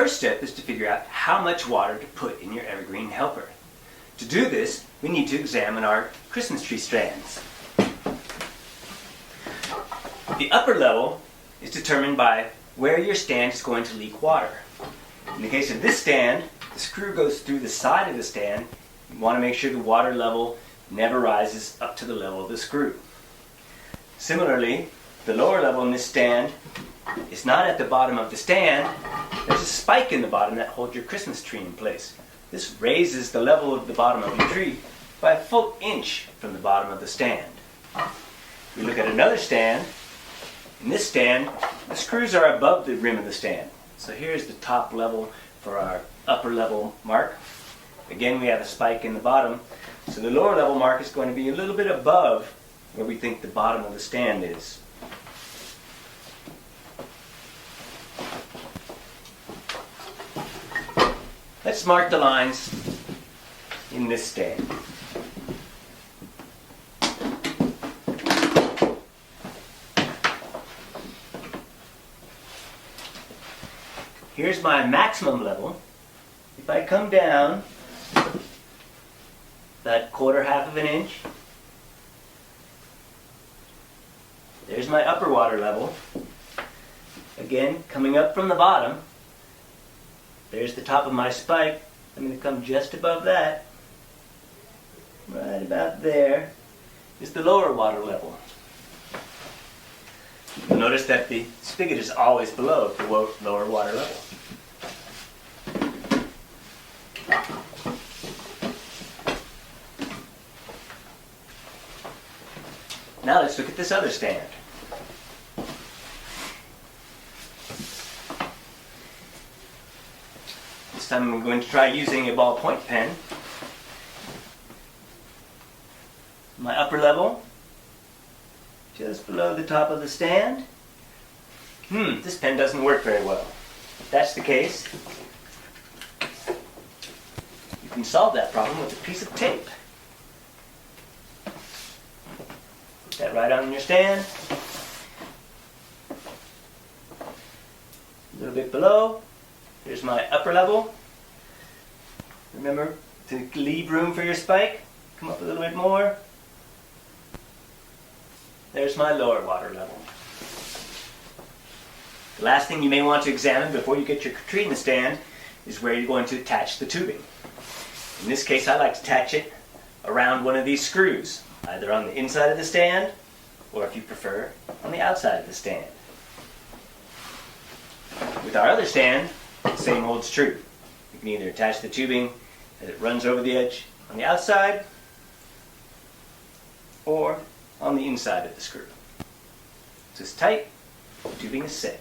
first step is to figure out how much water to put in your EverGreen helper. To do this, we need to examine our Christmas tree stands. The upper level is determined by where your stand is going to leak water. In the case of this stand, the screw goes through the side of the stand. You want to make sure the water level never rises up to the level of the screw. Similarly, the lower level in this stand is not at the bottom of the stand. There's a spike in the bottom that holds your Christmas tree in place. This raises the level of the bottom of your tree by a full inch from the bottom of the stand. We look at another stand. In this stand, the screws are above the rim of the stand. So here's the top level for our upper level mark. Again, we have a spike in the bottom. So the lower level mark is going to be a little bit above where we think the bottom of the stand is. Let's mark the lines in this stand. Here's my maximum level. If I come down that half of an inch, there's my upper water level. Again, coming up from the bottom, there's the top of my spike. I'm going to come just above that. Right about there is the lower water level. You'll notice that the spigot is always below the lower water level. Now let's look at this other stand. This time I'm going to try using a ballpoint pen. My upper level, just below the top of the stand. This pen doesn't work very well. If that's the case, you can solve that problem with a piece of tape. Put that right on your stand. A little bit below. Here's my upper level. Remember to leave room for your spike. Come up a little bit more. There's my lower water level. The last thing you may want to examine before you get your tree in the stand is where you're going to attach the tubing. In this case, I like to attach it around one of these screws, either on the inside of the stand, or if you prefer, on the outside of the stand. With our other stand, the same holds true. You can either attach the tubing as it runs over the edge on the outside, or on the inside of the screw. This is tight, the tubing is set.